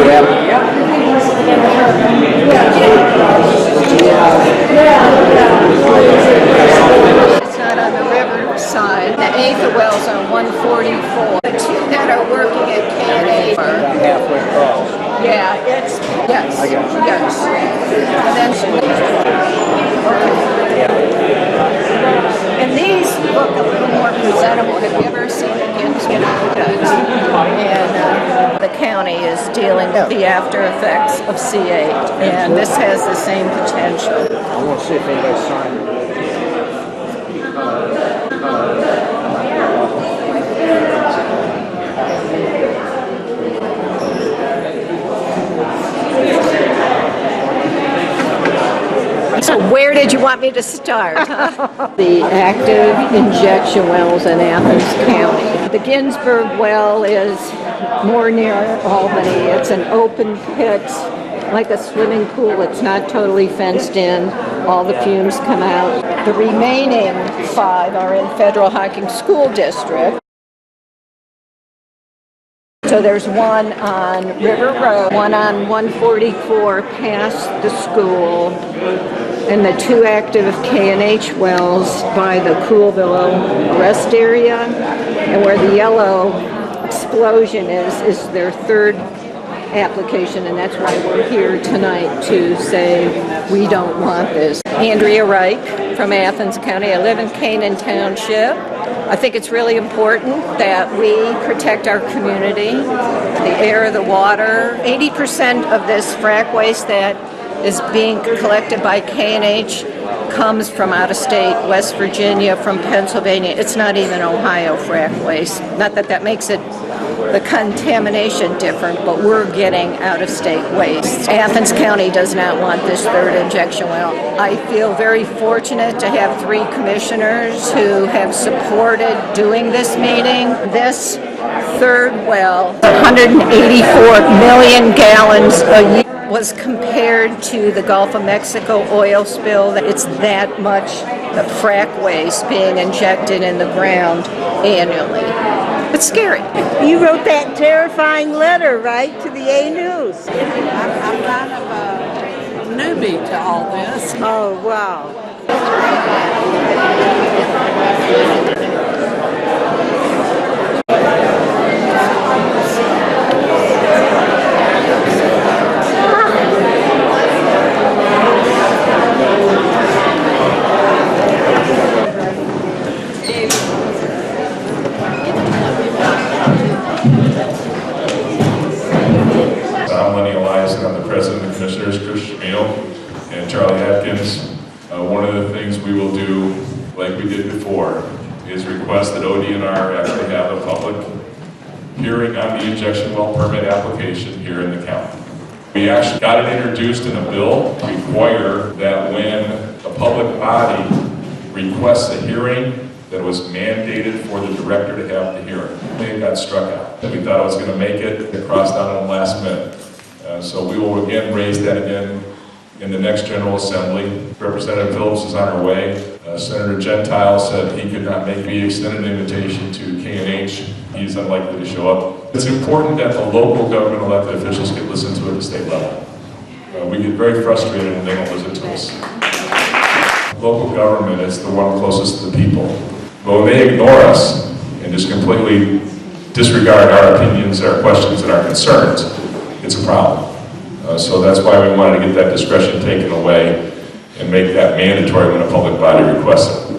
It's not on the river side. The eighth well's on 144. The two that are working at K&A are halfway across. yeah, it's yes. I got you. Yes. And then and these look a little more presentable. Have you ever seen the Ginsburg? And the county is dealing with the after effects of C8, and this has the same potential. I want to see if anybody signed it. So where did you want me to start? The active injection wells in Athens County. The Ginsburg well is more near Albany. It's an open pit, like a swimming pool. It's not totally fenced in. All the fumes come out. The remaining 5 are in Federal Hocking School District. So there's one on River Road, one on 144 past the school, and the 2 active K&H wells by the Coolville rest area, and where the yellow explosion is their 3rd application, and that's why we're here tonight to say we don't want this. Andrea Reich from Athens County. I live in Canaan Township. I think it's really important that we protect our community, the air, the water. 80% of this frack waste that is being collected by K&H comes from out of state, West Virginia, from Pennsylvania. It's not even Ohio frack waste. Not that that makes it the contamination different, but we're getting out of state waste. Athens County does not want this 3rd injection well. I feel very fortunate to have 3 commissioners who have supported doing this meeting. This 3rd well, 184 million gallons a year, was compared to the Gulf of Mexico oil spill. It's that much the frack waste being injected in the ground annually. It's scary. You wrote that terrifying letter, right, to the A News? I'm kind of a newbie to all this. Oh, wow. I'm the president of the commissioners, Chris Shamil and Charlie Atkins. One of the things we will do, like we did before, is request that ODNR actually have a public hearing on the injection well permit application here in the county. We actually got it introduced in a bill to require that when a public body requests a hearing, that was mandated for the director to have the hearing. It got struck out. We thought it was going to make it. It crossed out on the last minute. So we will again raise that again in the next General Assembly. Representative Phillips is on her way. Senator Gentile said he could not make the extended invitation to K&H. He's unlikely to show up. It's important that the local government elected officials get listened to at the state level. We get very frustrated when they don't listen to us. Local government is the one closest to the people. But when they ignore us and just completely disregard our opinions, our questions, and our concerns, it's a problem. So that's why we wanted to get that discretion taken away and make that mandatory when a public body requests it.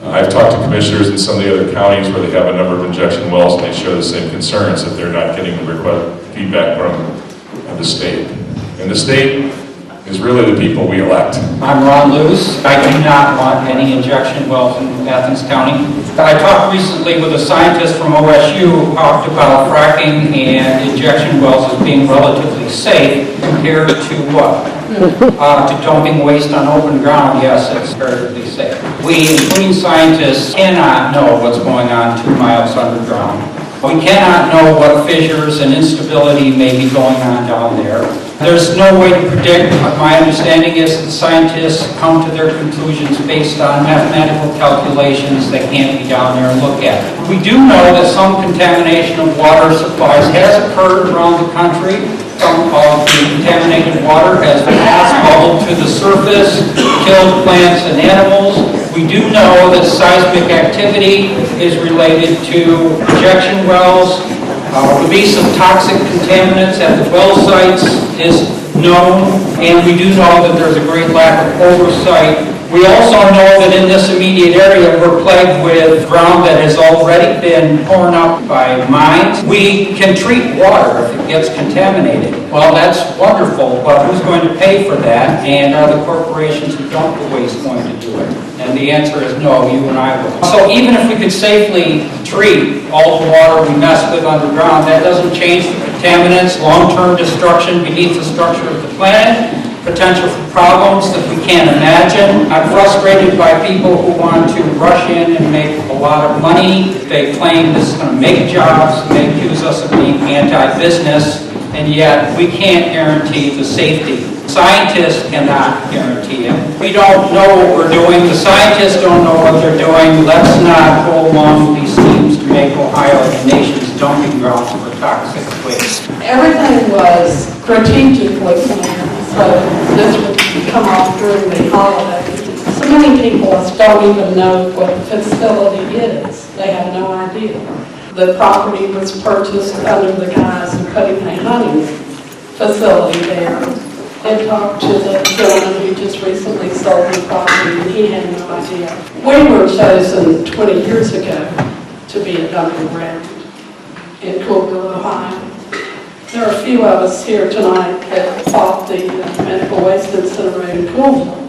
I've talked to commissioners in some of the other counties where they have a number of injection wells and they share the same concerns that they're not getting the feedback from the state. And the state is really the people we elect. I'm Ron Lewis. I do not want any injection wells in Athens County. I talked recently with a scientist from OSU who talked about fracking and injection wells as being relatively safe compared to what? To dumping waste on open ground. Yes, it's relatively safe. We, including scientists, cannot know what's going on 2 miles underground. We cannot know what fissures and instability may be going on down there. There's no way to predict. My understanding is that scientists come to their conclusions based on mathematical calculations that can't be down there and look at. We do know that some contamination of water supplies has occurred around the country. Some of the contaminated water has bubbled to the surface, killed plants and animals. We do know that seismic activity is related to injection wells. The release of toxic contaminants at the well sites is known, and we do know that there's a great lack of oversight. We also know that in this immediate area, we're plagued with ground that has already been torn up by mines. We can treat water if it gets contaminated. Well, that's wonderful, but who's going to pay for that? And are the corporations who dump the waste going to do it? And the answer is no, you and I will. So even if we could safely treat all the water we mess with underground, that doesn't change the contaminants, long-term destruction beneath the structure of the planet, potential for problems that we can't imagine. I'm frustrated by people who want to rush in and make a lot of money. They claim this is going to make jobs. They accuse us of being anti-business, and yet we can't guarantee the safety. Scientists cannot guarantee it. We don't know what we're doing. The scientists don't know what they're doing. Let's not go along with these schemes to make Ohio the nation's dumping ground for toxic waste. Everything was strategically planned, so this would come off during the holidays. So many people don't even know what the facility is. They have no idea. The property was purchased under the guise of putting a hunting facility there. I talked to the gentleman who just recently sold the property, and he had no idea. We were chosen 20 years ago to be a dumping ground in Coolville, Ohio. There are a few of us here tonight that fought the medical waste incinerator in Coolville.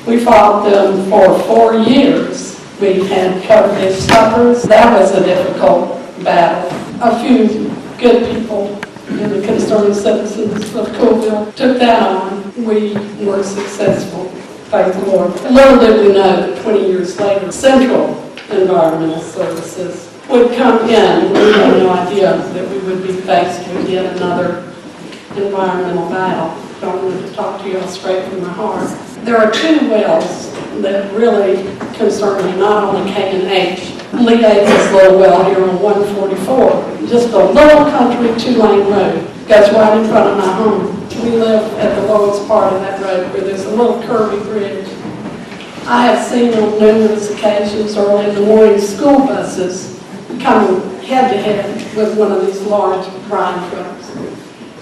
We fought them for 4 years. We had covered suppers. That was a difficult battle. A few good people and the concerned citizens of Coolville took that on. We were successful, thank the Lord. Little did we know that 20 years later, Central Environmental Services would come in. We had no idea that we would be faced with yet another environmental battle. I wanted to talk to you all straight from my heart. There are 2 wells that really concern me, not only K&H. Lee Davis' little well here on 144, just a little country 2-lane road, goes right in front of my home. We live at the lowest part of that road where there's a little curvy bridge. I have seen on numerous occasions early in the morning school buses coming head-to-head with one of these large brine trucks.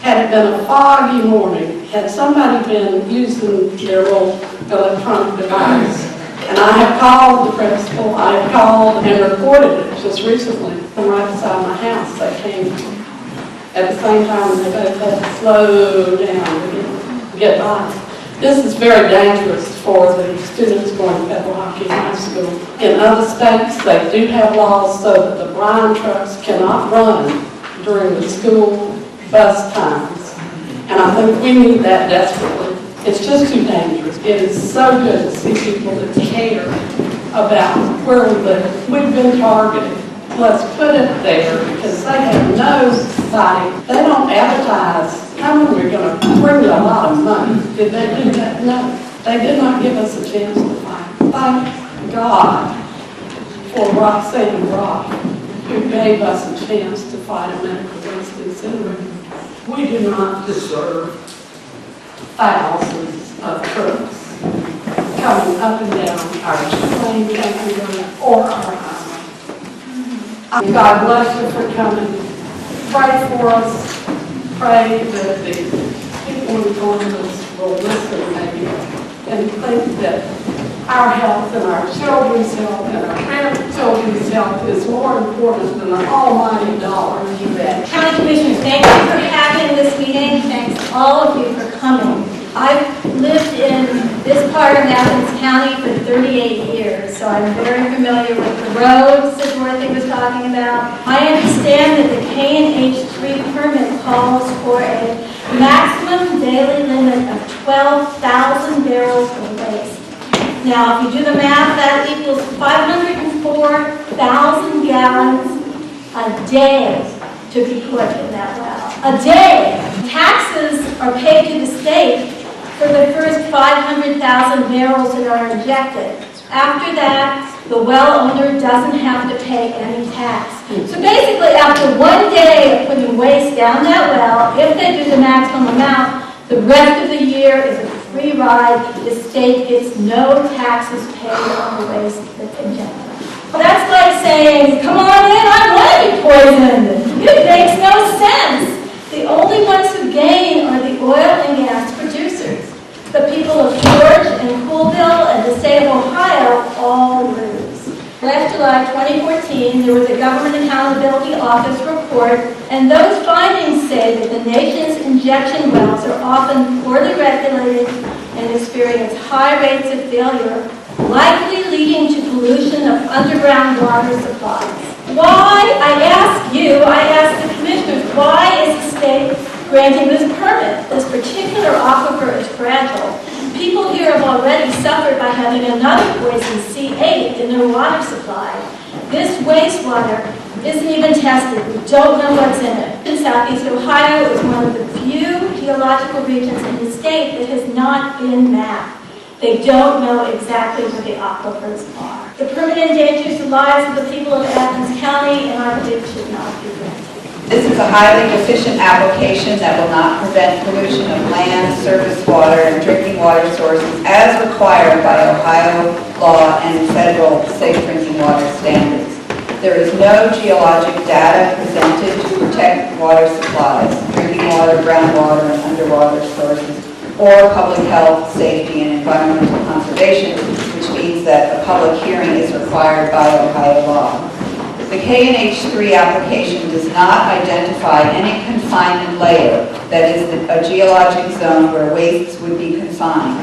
Had it been a foggy morning, had somebody been using their little electronic device, and I have called the principal, I have called and reported it just recently from right beside my house. They came at the same time they both had to slow down to get by. This is very dangerous for the students going to Federal Hockey High School. In other states, they do have laws so that the brine trucks cannot run during the school bus times. And I think we need that desperately. It's just too dangerous. It is so good to see people that care about where we live. We've been targeted. Let's put it there because they have no society. They don't advertise how we're going to bring you a lot of money. Did they do that? No. They did not give us a chance to fight. Thank God for Roxanne Rock, who gave us a chance to fight a medical waste incinerator. We do not deserve thousands of trucks coming up and down our 2-lane country road or our highway. God bless you for coming. Pray for us. Pray that the people in Columbus will listen maybe and think that our health and our children's health and our grandchildren's health is more important than an almighty dollar. County Commissioners, thank you for having this meeting. Thanks all of you for coming. I've lived in this part of Athens County for 38 years, so I'm very familiar with the roads that Dorothy was talking about. I understand that the K&H 3 permit calls for a maximum daily limit of 12,000 barrels of waste. Now, if you do the math, that equals 504,000 gallons a day to be put in that well. A day. Taxes are paid to the state for the first 500,000 barrels that are injected. After that, the well owner doesn't have to pay any tax. So basically, after 1 day of putting waste down that well, if they do the maximum amount, the rest of the year is a free ride. The state gets no taxes paid on the waste that's injected. That's like saying, come on in, I want to be poisoned. It makes no sense. The only ones who gain are the oil and gas producers. The people of George and Coolville and the state of Ohio all lose. Last July 2014, there was a Government Accountability Office report, and those findings say that the nation's injection wells are often poorly regulated and experience high rates of failure, likely leading to pollution of underground water supplies. Why, I ask the commissioners, why is the state granting this permit? This particular aquifer is fragile. People here have already suffered by having another poison, C8, in their water supply. This wastewater isn't even tested. We don't know what's in it. In Southeast Ohio is one of the few geological regions in the state that has not been mapped. They don't know exactly where the aquifers are. The permit endangers the lives of the people of Athens County, and I believe it should not be granted. This is a highly deficient application that will not prevent pollution of land, surface water, and drinking water sources as required by Ohio law and federal safe drinking water standards. There is no geologic data presented to protect water supplies, drinking water, groundwater, and underwater sources, or public health, safety, and environmental conservation, which means that a public hearing is required by Ohio law. The KNH3 application does not identify any confinement layer, that is a geologic zone where wastes would be confined.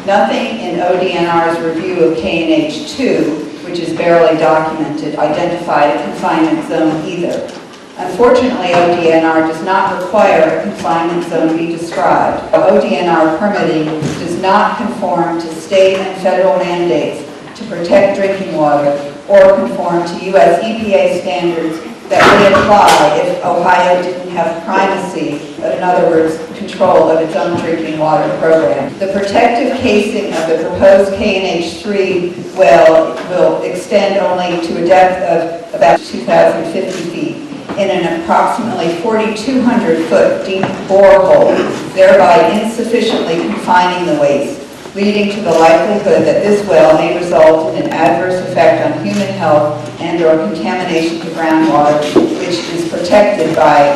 Nothing in ODNR's review of KNH2, which is barely documented, identified a confinement zone either. Unfortunately, ODNR does not require a confinement zone be described. ODNR permitting does not conform to state and federal mandates to protect drinking water or conform to U.S. EPA standards that would apply if Ohio didn't have primacy, but in other words, control of its own drinking water program. The protective casing of the proposed KNH3 well will extend only to a depth of about 2,050 feet in an approximately 4,200-foot deep borehole, thereby insufficiently confining the waste, leading to the likelihood that this well may result in an adverse effect on human health and or contamination to groundwater, which is protected by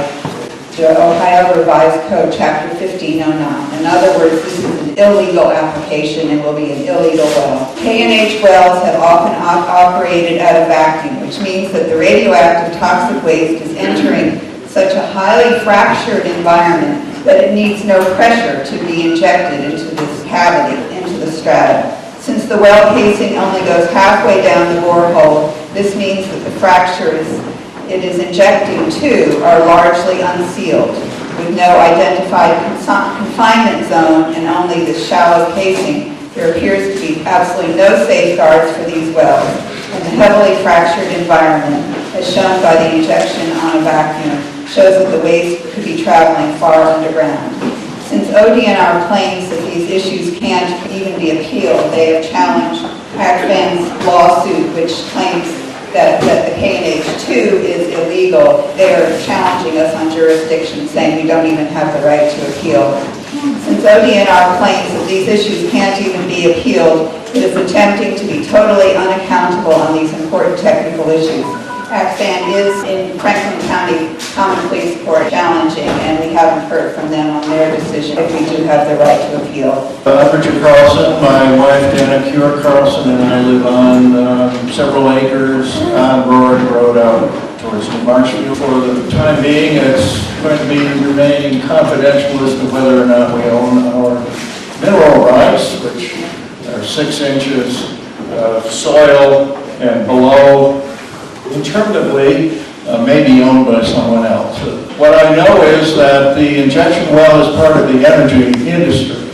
the Ohio Revised Code, Chapter 1509. In other words, this is an illegal application and will be an illegal well. K&H wells have often operated at a vacuum, which means that the radioactive toxic waste is entering such a highly fractured environment that it needs no pressure to be injected into this cavity, into the strata. Since the well casing only goes halfway down the borehole, this means that the fractures it is injecting to are largely unsealed, with no identified confinement zone and only the shallow casing. There appears to be absolutely no safeguards for these wells, and the heavily fractured environment, as shown by the injection on a vacuum, shows that the waste could be traveling far underground. Since ODNR claims that these issues can't even be appealed, they have challenged ACFAN's lawsuit, which claims that the KNH2 is illegal. They are challenging us on jurisdiction, saying we don't even have the right to appeal. Since ODNR claims that these issues can't even be appealed, it is attempting to be totally unaccountable on these important technical issues. ACFAN is in Franklin County Common Pleas Court challenging, and we haven't heard from them on their decision if we do have the right to appeal. I'm Richard Carlson. My wife, Dana Cure Carlson, and I live on several acres on Roaring Road out towards New Marshfield. For the time being, it's going to be remaining confidential as to whether or not we own our mineral rights, which are 6 inches of soil and below. Interpretively, may be owned by someone else. What I know is that the injection well is part of the energy industry.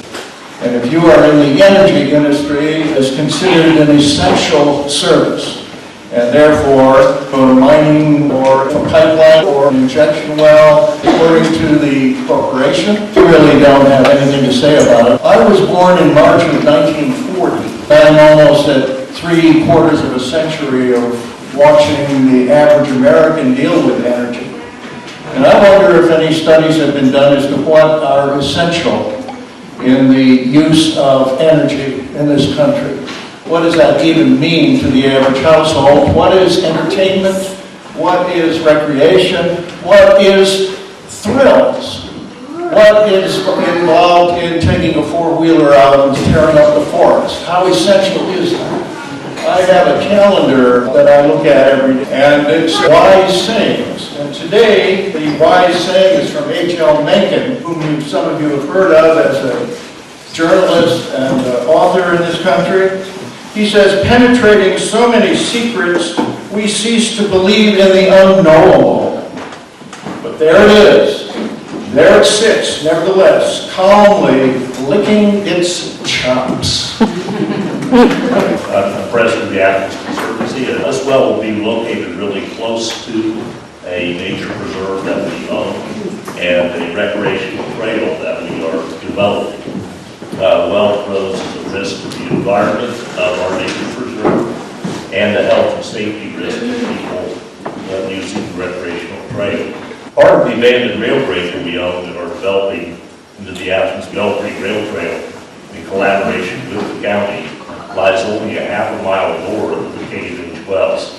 And if you are in the energy industry, it's considered an essential service. And therefore, for mining or a pipeline or an injection well, according to the corporation, we really don't have anything to say about it. I was born in March of 1940. I'm almost at 3/4 of a century of watching the average American deal with energy. And I wonder if any studies have been done as to what are essential in the use of energy in this country. What does that even mean to the average household? What is entertainment? What is recreation? What is thrills? What is involved in taking a four-wheeler out and tearing up the forest? How essential is that? I have a calendar that I look at every day, and it's wise sayings. And today, the wise saying is from H.L. Mencken, whom some of you have heard of as a journalist and author in this country. He says, penetrating so many secrets, we cease to believe in the unknowable. But there it is. There it sits, nevertheless, calmly licking its chops. I'm president of the Athens Conservancy. This well will be located really close to a nature preserve that we own and a recreational trail that we are developing. Well poses a risk to the environment of our nature preserve and the health and safety risk of people using the recreational trail. Part of the abandoned rail bridge that we own and are developing into the Athens Bell Creek Rail Trail in collaboration with the county lies only a half a mile north of the K&H wells.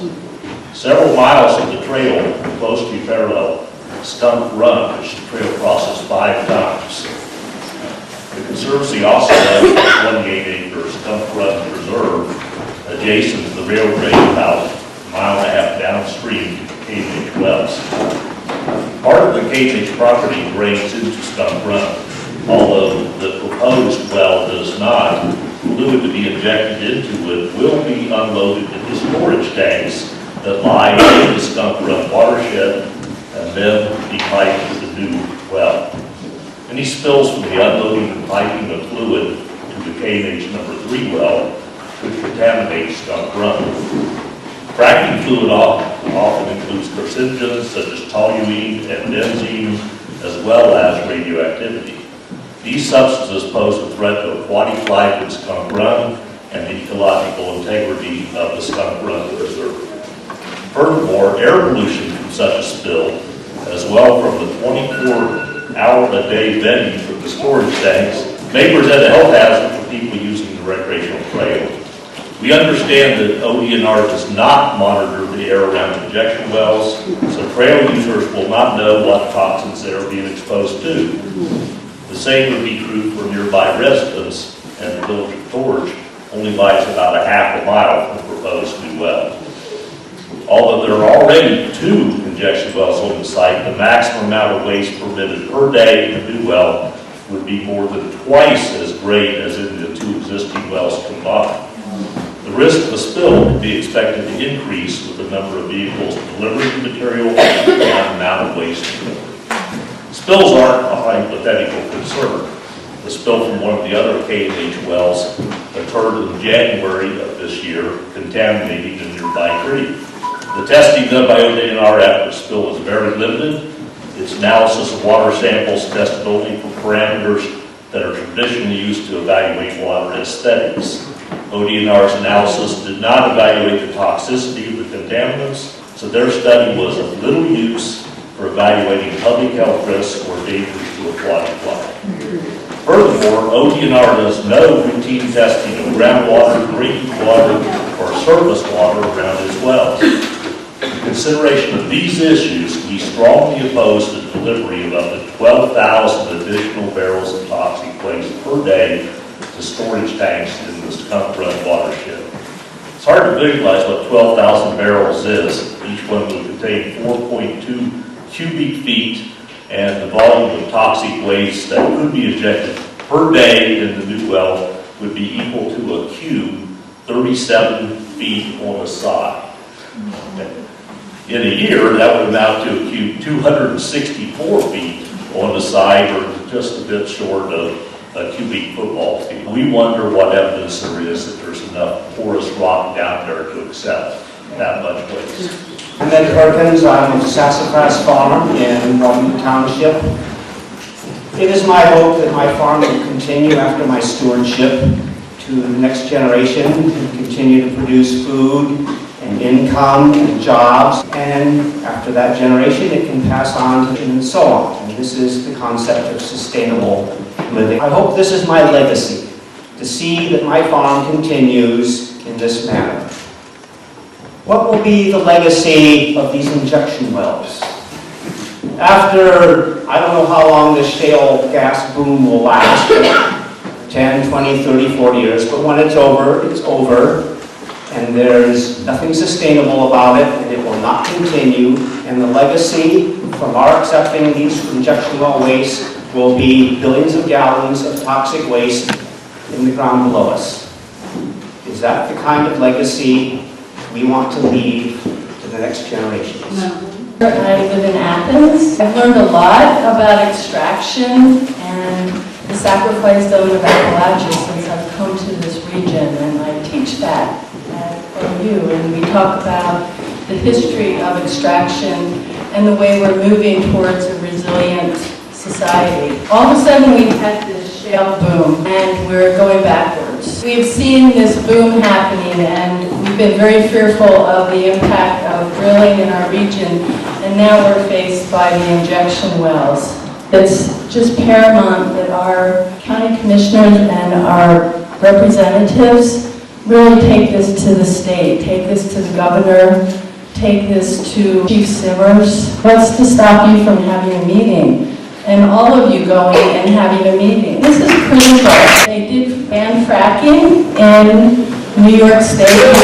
Several miles of the trail closely parallel Skunk Run, which the trail crosses 5 times. The Conservancy also has a 28-acre Skunk Run Preserve adjacent to the railroad about a mile and a half downstream to the K&H wells. Part of the K&H property drains into Skunk Run, although the proposed well does not. Fluid to be injected into it will be unloaded into storage tanks that lie in the Skunk Run watershed and then be piped to the new well. Any spills from the unloading and piping of fluid to the K&H number 3 well could contaminate Skunk Run. Fracking fluid often includes carcinogens such as toluene and benzene, as well as radioactivity. These substances pose a threat to aquatic life in Skunk Run and the ecological integrity of the Skunk Run Reserve. Furthermore, air pollution from such a spill, as well from the 24-hour-a-day venting from the storage tanks, may present a health hazard for people using the recreational trail. We understand that ODNR does not monitor the air around injection wells, so trail users will not know what toxins they are being exposed to. The same would be true for nearby residents, and the village of Thorge only lies about a half a mile from the proposed new well. Although there are already 2 injection wells on the site, the maximum amount of waste permitted per day in the new well would be more than twice as great as in the 2 existing wells combined. The risk of a spill could be expected to increase with the number of vehicles delivering the material and the amount of waste. Spills aren't a hypothetical concern. The spill from one of the other K&H wells occurred in January of this year, contaminating a nearby creek. The testing done by ODNR after the spill is very limited. Its analysis of water samples tested only for parameters that are traditionally used to evaluate water aesthetics. ODNR's analysis did not evaluate the toxicity of the contaminants, so their study was of little use for evaluating public health risks or dangers to aquatic life. Furthermore, ODNR does no routine testing of groundwater, drinking water, or surface water around its wells. In consideration of these issues, we strongly oppose the delivery of up to 12,000 additional barrels of toxic waste per day to storage tanks in the Skunk Run watershed. It's hard to visualize what 12,000 barrels is. Each one will contain 4.2 cubic feet, and the volume of toxic waste that could be ejected per day in the new well would be equal to a cube 37 feet on a side. In a year, that would amount to a cube 264 feet on the side, or just a bit short of a cubic football field. We wonder what evidence there is that there's enough porous rock down there to accept that much waste. I'm Ed Perkins. I'm of Sassafras Farm in Robin Township. It is my hope that my farm will continue after my stewardship to the next generation and continue to produce food and income and jobs, and after that generation, it can pass on to and so on. And this is the concept of sustainable living. I hope this is my legacy, to see that my farm continues in this manner. What will be the legacy of these injection wells? After, I don't know how long the shale gas boom will last, 10, 20, 30, 40 years, but when it's over, and there's nothing sustainable about it, and it will not continue, and the legacy from our accepting these injection well wastes will be billions of gallons of toxic waste in the ground below us. Is that the kind of legacy we want to leave to the next generations? No. I live in Athens. I've learned a lot about extraction and the sacrifice zone of Appalachia since I've come to this region, and I teach that at OU, and we talk about the history of extraction and the way we're moving towards a resilient society. All of a sudden we've had this shale boom and we're going backwards. We've seen this boom happening and we've been very fearful of the impact of drilling in our region, and now we're faced by the injection wells. It's just paramount that our county commissioners and our representatives really take this to the state, take this to the governor, take this to Chief Simmers. What's to stop you from having a meeting? And all of you going and having a meeting. This is critical. They did ban fracking in New York State.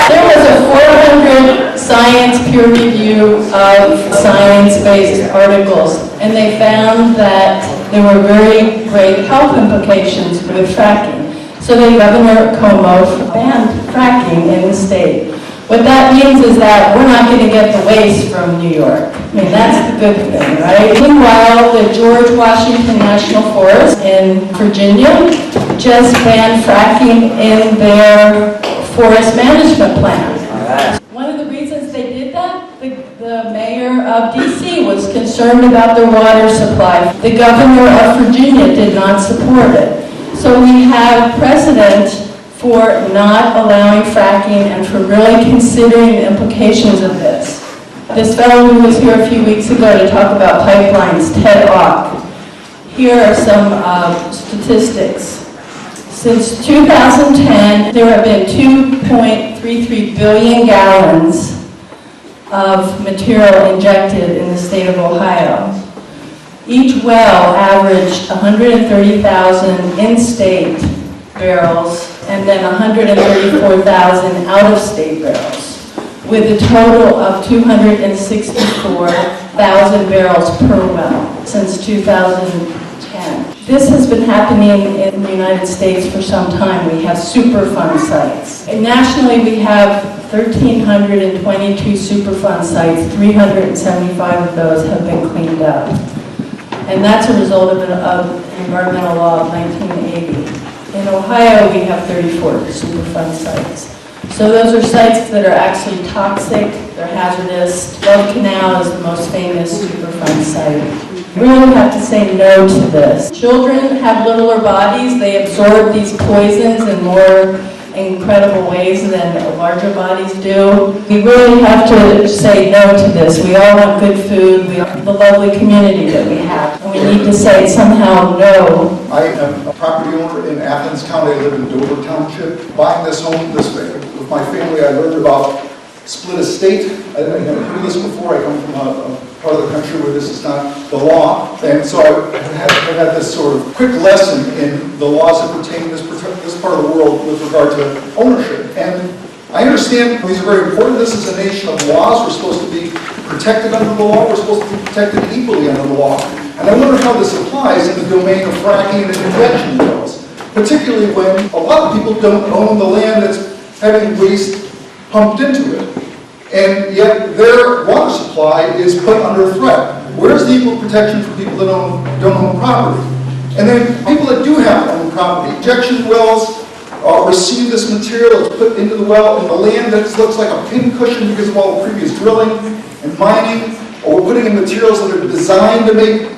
There was a 400 science peer review of science-based articles, and they found that there were very great health implications with fracking. So Governor Cuomo banned fracking in the state. What that means is that we're not going to get the waste from New York. I mean, that's the good thing, right? Meanwhile, the George Washington National Forest in Virginia just banned fracking in their forest management plan. One of the reasons they did that, the mayor of DC was concerned about their water supply. The governor of Virginia did not support it. So we have precedent for not allowing fracking and for really considering the implications of this. This fellow who was here a few weeks ago to talk about pipelines, Ted Ock. Here are some statistics. Since 2010, there have been 2.33 billion gallons of material injected in the state of Ohio. Each well averaged 130,000 in-state barrels and then 134,000 out-of-state barrels, with a total of 264,000 barrels per well since 2010. This has been happening in the United States for some time. We have Superfund sites. And nationally, we have 1,322 Superfund sites. 375 of those have been cleaned up. And that's a result of an environmental law of 1980. In Ohio, we have 34 Superfund sites. So those are sites that are actually toxic, they're hazardous. Love Canal is the most famous Superfund site. We really have to say no to this. Children have littler bodies, they absorb these poisons in more incredible ways than larger bodies do. We really have to say no to this. We all want good food, we want the lovely community that we have. And we need to say somehow no. I am a property owner in Athens County. I live in Dover Township. Buying this home with my family, I learned about split estate. I never heard of this before. I come from a part of the country where this is not the law. And so I had this sort of quick lesson in the laws that pertain to this part of the world with regard to ownership. And I understand these are very important. This is a nation of laws. We're supposed to be protected under the law. We're supposed to be protected equally under the law. And I wonder how this applies in the domain of fracking and injection wells, particularly when a lot of people don't own the land that's having waste pumped into it. And yet their water supply is put under threat. Where's the equal protection for people that don't own property? And then people that do have own property, injection wells receive this material, it's put into the well, and the land that looks like a pin cushion because of all the previous drilling and mining, or we're putting in materials that are designed to make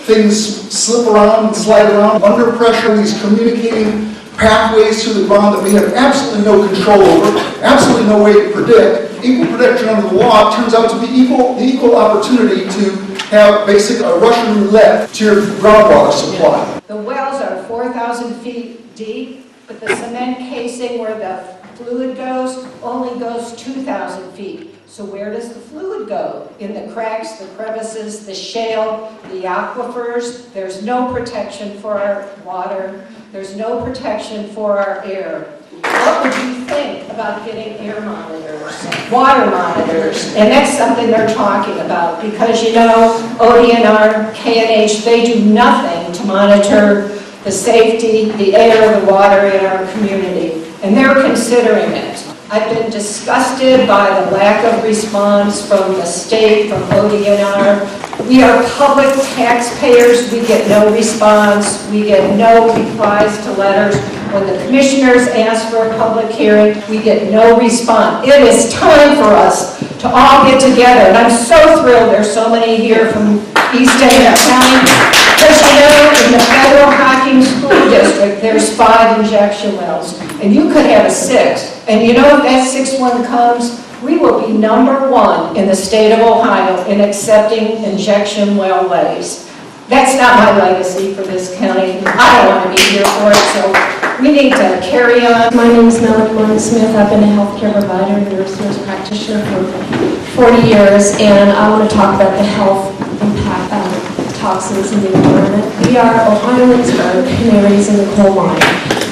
things slip around and slide around under pressure, these communicating pathways to the ground that we have absolutely no control over, absolutely no way to predict. Equal protection under the law turns out to be the equal opportunity to have basically a Russian roulette to your groundwater supply. The wells are 4,000 feet deep, but the cement casing where the fluid goes only goes 2,000 feet. So where does the fluid go? In the cracks, the crevices, the shale, the aquifers. There's no protection for our water. There's no protection for our air. What would you think about getting air monitors, water monitors? And that's something they're talking about because, you know, ODNR, KNH, they do nothing to monitor the safety, the air, the water in our community. And they're considering it. I've been disgusted by the lack of response from the state, from ODNR. We are public taxpayers. We get no response. We get no replies to letters. When the commissioners ask for a public hearing, we get no response. It is time for us to all get together. And I'm so thrilled there's so many here from East End County. Because you know, in the federal Hocking School District, there's 5 injection wells. And you could have a 6th. And you know, if that 6th one comes, we will be #1 in the state of Ohio in accepting injection well lays. That's not my legacy for this county. I don't want to be here for it, so we need to carry on. My name is Melanie Smith. I've been a healthcare provider and nurse practitioner for 40 years, and I want to talk about the health impact of toxins in the environment. We are Ohioans are canaries in the coal mine.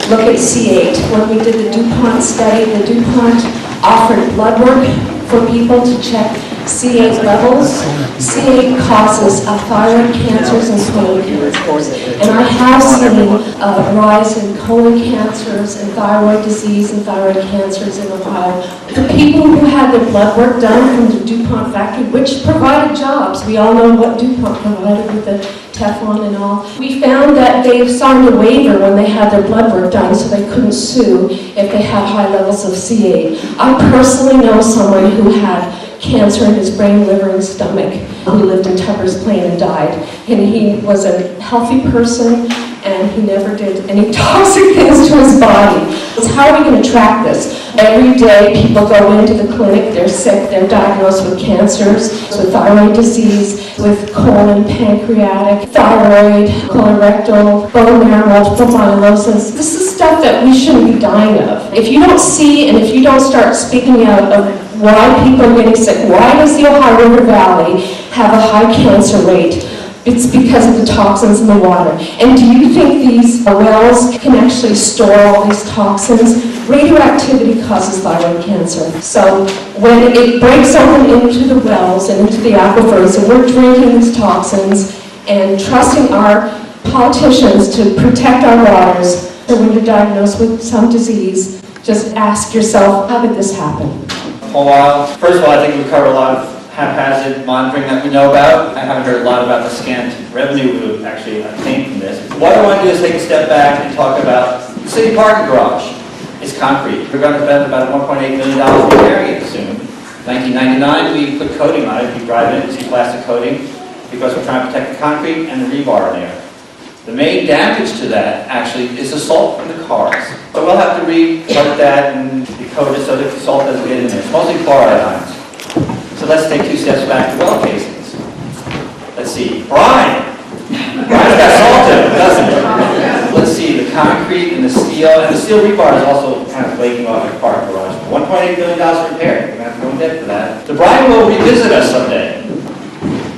Look at C8. When we did the DuPont study, the DuPont offered blood work for people to check C8 levels. C8 causes thyroid cancers and colon cancers. And I have seen a rise in colon cancers and thyroid disease and thyroid cancers in Ohio. The people who had their blood work done from the DuPont factory, which provided jobs, we all know what DuPont provided with the Teflon and all. We found that they signed a waiver when they had their blood work done so they couldn't sue if they had high levels of C8. I personally know someone who had cancer in his brain, liver, and stomach, who lived in Tucker's Plain and died. And he was a healthy person, and he never did any toxic things to his body. So how are we going to track this? Every day people go into the clinic, they're sick, they're diagnosed with cancers, with thyroid disease, with colon, pancreatic, thyroid, colorectal, bone marrow, multiple myeloses. This is stuff that we shouldn't be dying of. If you don't see and if you don't start speaking out of why people are getting sick, why does the Ohio River Valley have a high cancer rate? It's because of the toxins in the water. And do you think these wells can actually store all these toxins? Radioactivity causes thyroid cancer. So when it breaks open into the wells and into the aquifers, and we're drinking these toxins and trusting our politicians to protect our waters, so when you're diagnosed with some disease, just ask yourself, how did this happen? First of all, I think we've covered a lot of haphazard monitoring that we know about. I haven't heard a lot about the scant revenue we would actually obtain from this. What I want to do is take a step back and talk about the city parking garage. It's concrete. We're going to spend about $1.8 million repairing it soon. 1999, we put coating on it. If you drive in, you see plastic coating because we're trying to protect the concrete and the rebar in there. The main damage to that actually is the salt from the cars. So we'll have to recoat that and decode it so that the salt doesn't get in there. It's mostly chloride ions. So let's take 2 steps back to well casings. Let's see. Brian's got salt in it, doesn't it? Let's see, the concrete and the steel rebar is also kind of flaking off your parking garage. $1.8 million repaired. We're going to have to go in debt for that. So Brian will revisit us someday.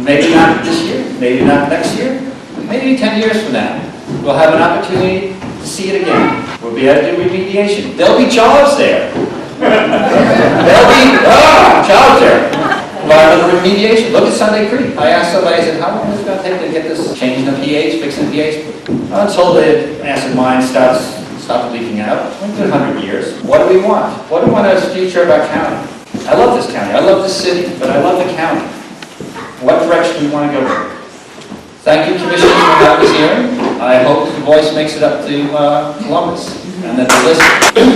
Maybe not this year, maybe not next year, maybe 10 years from now. We'll have an opportunity to see it again. We'll be able to do remediation. There'll be jobs there. There'll be jobs there. Environmental remediation. Look at Sunday Creek. I asked somebody, I said, how long is it going to take to get this changing the pH, fixing the pH? Until the acid mine stops leaking out. A good 100 years. What do we want? What do we want as the future of our county? I love this county. I love this city, but I love the county. What direction do we want to go in? Thank you, Commissioners, for having us here. I hope the voice makes it up to Columbus and that they listen.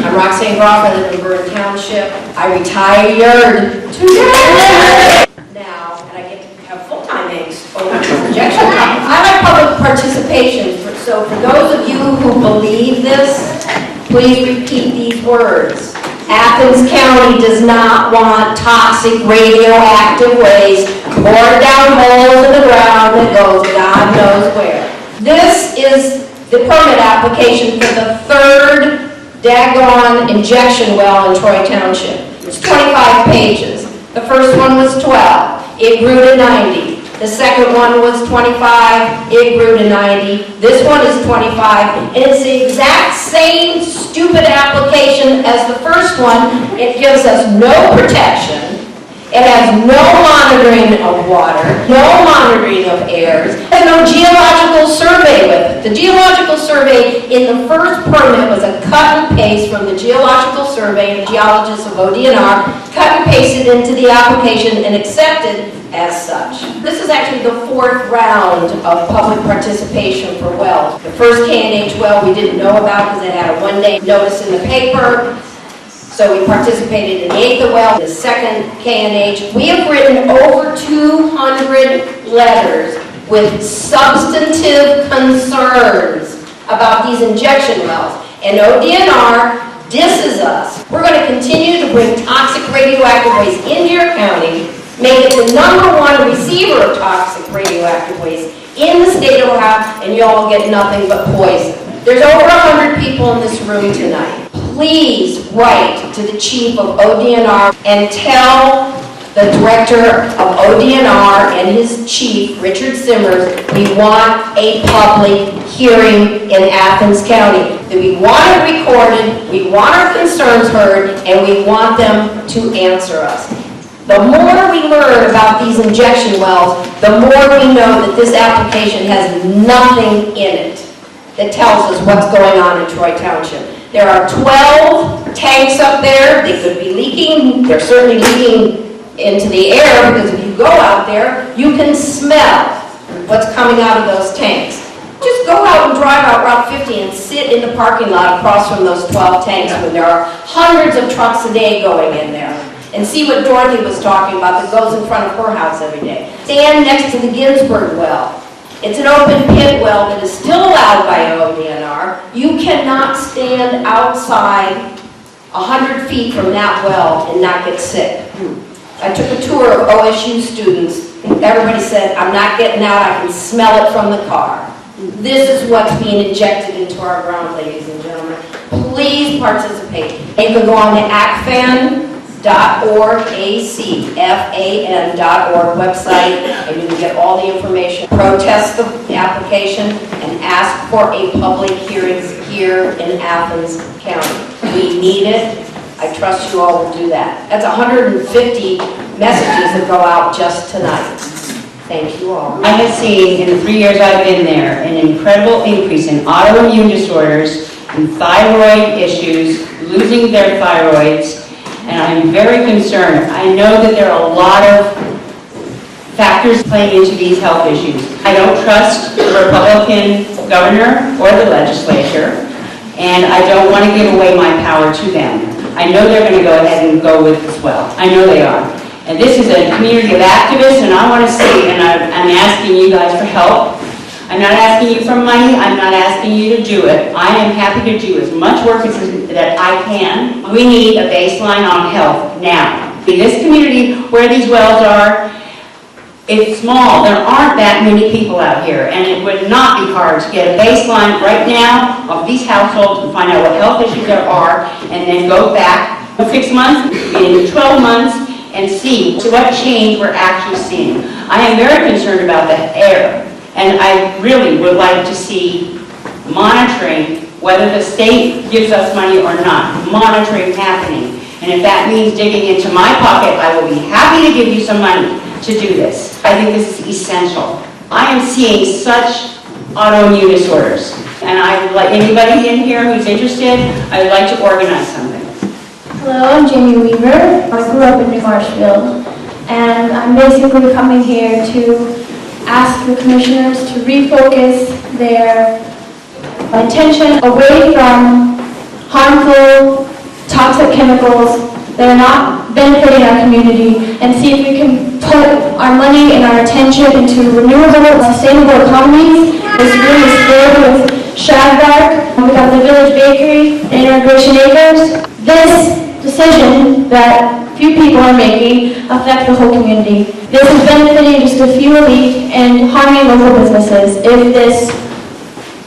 I'm Roxanne Groff. I live in Vernon Township. I retired today. Now, and I get to have full-time eggs over injection. I like public participation. So for those of you who believe this, Please repeat these words. Athens County does not want toxic radioactive waste poured down holes in the ground that goes God knows where. This is the permit application for the third daggone injection well in Troy Township. It's 25 pages. The first one was 12. It grew to 90. The second one was 25, it grew to 90. This one is 25, and it's the exact same stupid application as the first one. It gives us no protection. It has no monitoring of water, no monitoring of airs, and no geological survey with it. The geological survey in the first permit was a cut and paste from the geological survey, and the geologists of ODNR cut and pasted into the application and accepted as such. This is actually the fourth round of public participation for wells. The first K&H well we didn't know about because it had a one-day notice in the paper. So we participated in the 8th well, the second K&H. We have written over 200 letters with substantive concerns about these injection wells. And ODNR disses us. We're going to continue to bring toxic radioactive waste into your county, make it the #1 receiver of toxic radioactive waste in the state of Ohio, and y'all get nothing but poison. There's over 100 people in this room tonight. Please write to the chief of ODNR and tell the director of ODNR and his chief, Richard Simmers, we want a public hearing in Athens County. That we want it recorded, we want our concerns heard, and we want them to answer us. The more we learn about these injection wells, the more we know that this application has nothing in it that tells us what's going on in Troy Township. There are 12 tanks up there. They could be leaking. They're certainly leaking into the air because if you go out there, you can smell what's coming out of those tanks. Just go out and drive out Route 50 and sit in the parking lot across from those 12 tanks when there are hundreds of trucks a day going in there. And see what Dorothy was talking about that goes in front of her house every day. Stand next to the Ginsburg well. It's an open pit well that is still allowed by ODNR. You cannot stand outside 100 feet from that well and not get sick. I took a tour of OSU students. Everybody said, I'm not getting out, I can smell it from the car. This is what's being injected into our ground, ladies and gentlemen. Please participate. You can go on the acfan.org, ACFAN.org website, and you can get all the information. Protest the application and ask for a public hearing here in Athens County. We need it. I trust you all will do that. That's 150 messages that go out just tonight. Thank you all. I have seen in the 3 years I've been there an incredible increase in autoimmune disorders and thyroid issues, losing their thyroids, and I'm very concerned. I know that there are a lot of factors playing into these health issues. I don't trust the Republican governor or the legislature, and I don't want to give away my power to them. I know they're going to go ahead and go with this well. I know they are. And this is a community of activists, and I want to see, and I'm asking you guys for help. I'm not asking you for money. I'm not asking you to do it. I am happy to do as much work that I can. We need a baseline on health now. In this community where these wells are, it's small. There aren't that many people out here, and it would not be hard to get a baseline right now of these households and find out what health issues there are, and then go back 6 months, in 12 months, and see what change we're actually seeing. I am very concerned about the air, and I really would like to see monitoring, whether the state gives us money or not, monitoring happening. And if that means digging into my pocket, I will be happy to give you some money to do this. I think this is essential. I am seeing such autoimmune disorders, and I would like anybody in here who's interested, I would like to organize something. Hello, I'm Jamie Weaver. I grew up in New Marshfield, and I'm basically coming here to ask the commissioners to refocus their attention away from harmful, toxic chemicals that are not benefiting our community, and see if we can put our money and our attention into renewable, sustainable economies. It's really scared with Shadbark, we got the Village Bakery, and Integration Acres. This decision that few people are making affect the whole community. This is benefiting just a few elite and harming local businesses if this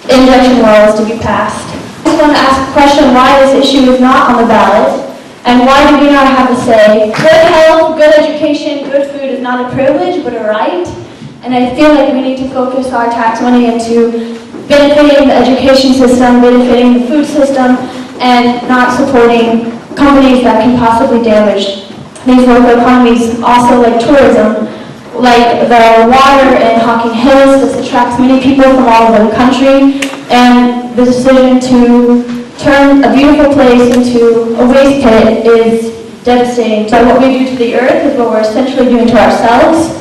injection well is to be passed. I just want to ask a question why this issue is not on the ballot, and why do we not have a say? Good health, good education, good food is not a privilege, but a right. And I feel like we need to focus our tax money into benefiting the education system, benefiting the food system, and not supporting companies that can possibly damage these local economies, also like tourism, like the water in Hocking Hills. This attracts many people from all over the country, and the decision to turn a beautiful place into a waste pit is devastating. So what we do to the earth is what we're essentially doing to ourselves,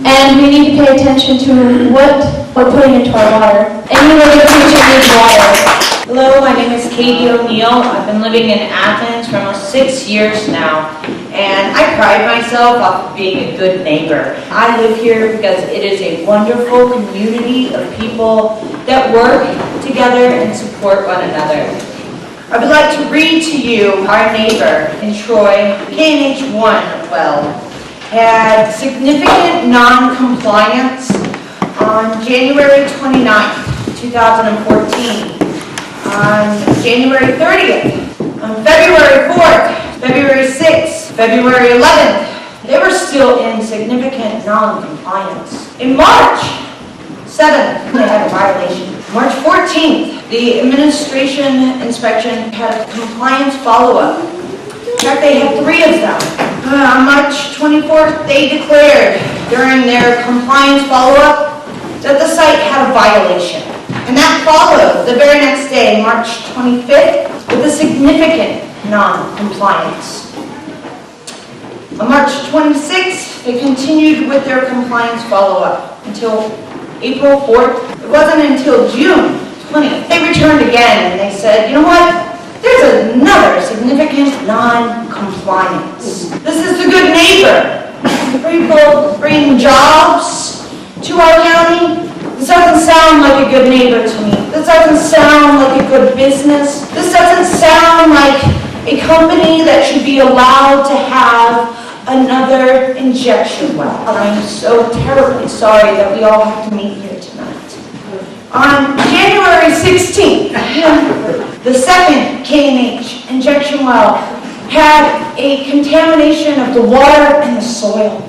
and we need to pay attention to what we're putting into our water. Any living creature needs water. Hello, my name is Katie O'Neill. I've been living in Athens for almost 6 years now, and I pride myself off of being a good neighbor. I live here because it is a wonderful community of people that work together and support one another. I would like to read to you our neighbor in Troy, KNH1 well, had significant non-compliance on January 29th, 2014. On January 30th, on February 4th, February 6th, February 11th, they were still in significant non-compliance. In March 7th, they had a violation. March 14th, the administration inspection had a compliance follow-up. In fact, they had 3 of them. On March 24th, they declared during their compliance follow-up that the site had a violation. And that followed the very next day, March 25th, with a significant non-compliance. On March 26th, they continued with their compliance follow-up until April 4th. It wasn't until June 20th. They returned again and they said, you know what? There's another significant non-compliance. This is the good neighbor. People bring jobs to our county. This doesn't sound like a good neighbor to me. This doesn't sound like a good business. This doesn't sound like a company that should be allowed to have another injection well. I'm so terribly sorry that we all have to meet here tonight. On January 16th, the second KNH injection well had a contamination of the water and the soil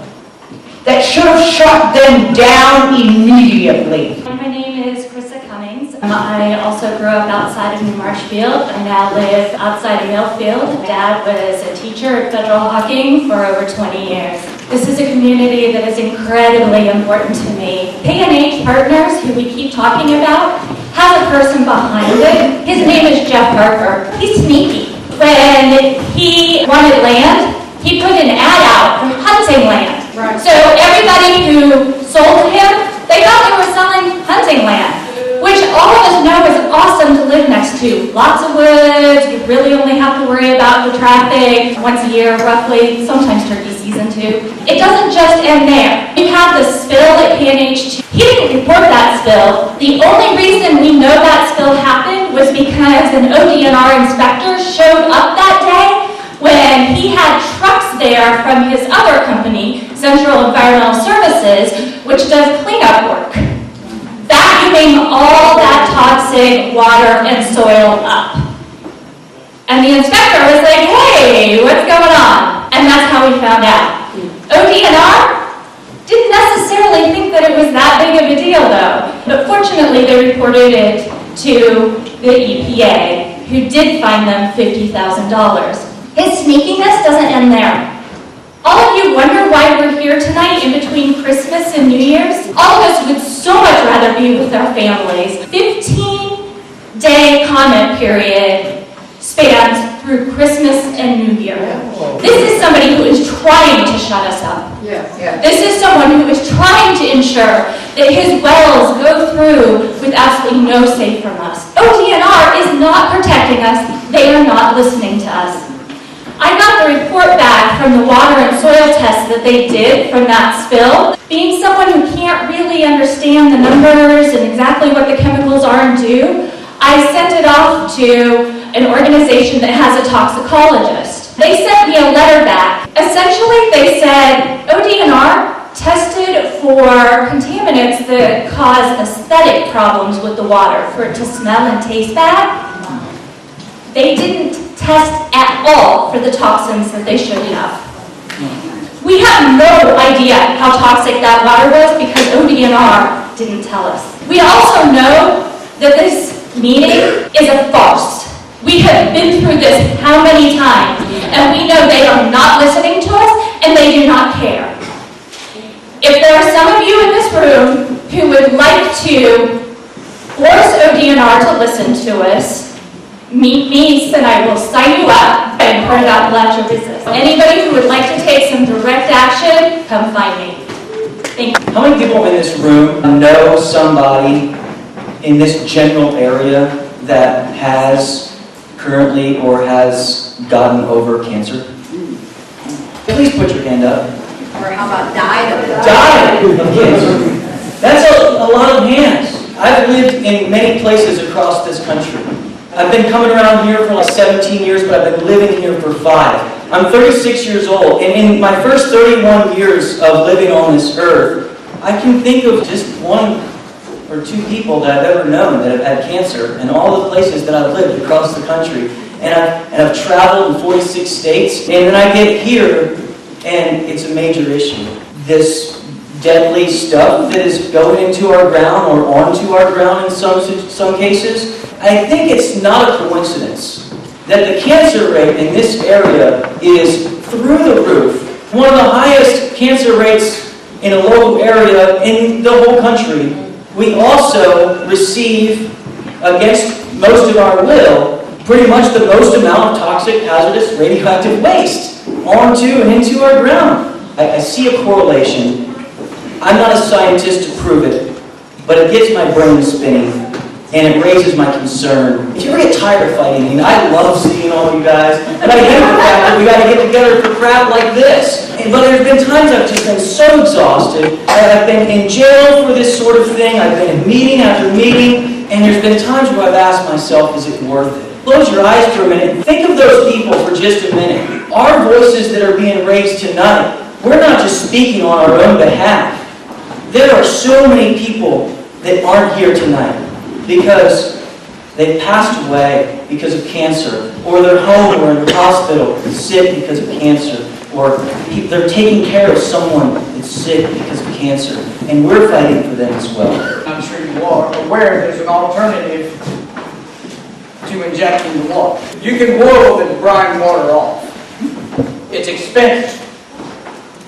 that should have shut them down immediately. My name is Krista Cummings. I also grew up outside of New Marshfield. I now live outside of Millfield. My dad was a teacher at Federal Hocking for over 20 years. This is a community that is incredibly important to me. K&H Partners, who we keep talking about, has a person behind it. His name is Jeff Harper. He's sneaky. When he wanted land, he put an ad out for hunting land. Right. So everybody who sold to him, they thought they were selling hunting land, which all of us know is awesome to live next to. Lots of woods, you really only have to worry about the traffic once a year roughly, sometimes turkey season too. It doesn't just end there. We have the spill at KNH2. He didn't report that spill. The only reason we know that spill happened was because an ODNR inspector showed up that day when he had trucks there from his other company, Central Environmental Services, which does cleanup work, vacuuming all that toxic water and soil up. And the inspector was like, hey, what's going on? And that's how we found out. ODNR didn't necessarily think that it was that big of a deal, though. But fortunately, they reported it to the EPA, who did fine them $50,000. His sneakiness doesn't end there. All of you wonder why we're here tonight in between Christmas and New Year's? All of us would so much rather be with our families. 15-day comment period spans through Christmas and New Year. This is somebody who is trying to shut us up. This is someone who is trying to ensure that his wells go through with absolutely no say from us. ODNR is not protecting us. They are not listening to us. I got the report back from the water and soil test that they did from that spill. Being someone who can't really understand the numbers and exactly what the chemicals are and do, I sent it off to an organization that has a toxicologist. They sent me a letter back. Essentially, they said ODNR tested for contaminants that cause aesthetic problems with the water, for it to smell and taste bad. They didn't test at all for the toxins that they should have. We have no idea how toxic that water was because ODNR didn't tell us. We also know that this meeting is a farce. We have been through this how many times, and we know they are not listening to us and they do not care. If there are some of you in this room who would like to force ODNR to listen to us, meet me and I will sign you up and print out the letter of resistance. Anybody who would like to take some direct action, come find me. Thank you. How many people in this room know somebody in this general area that has currently or has gotten over cancer? Please put your hand up. Or how about died of it? Died of cancer. That's a lot of hands. I've lived in many places across this country. I've been coming around here for like 17 years, but I've been living here for 5. I'm 36 years old, and in my first 31 years of living on this earth, I can think of just 1 or 2 people that I've ever known that have had cancer, and all the places that I've lived across the country. And I've traveled in 46 states, and then I get here, and it's a major issue. This deadly stuff that is going into our ground or onto our ground in some cases, I think it's not a coincidence that the cancer rate in this area is through the roof. One of the highest cancer rates in a local area in the whole country. We also receive, against most of our will, pretty much the most amount of toxic, hazardous, radioactive waste onto and into our ground. I see a correlation. I'm not a scientist to prove it, but it gets my brain spinning, and it raises my concern. If you ever get tired of fighting, I love seeing all of you guys, and I hate the fact that we got to get together for crap like this. But there's been times I've just been so exhausted. I've been in jail for this sort of thing. I've been in meeting after meeting, and there's been times where I've asked myself, is it worth it? Close your eyes for a minute. Think of those people for just a minute. Our voices that are being raised tonight, we're not just speaking on our own behalf. There are so many people that aren't here tonight because they passed away because of cancer, or they're home or in the hospital sick because of cancer, or they're taking care of someone that's sick because of cancer, and we're fighting for them as well. I'm sure you are aware there's an alternative to injecting the water. You can boil the brine water off. It's expensive.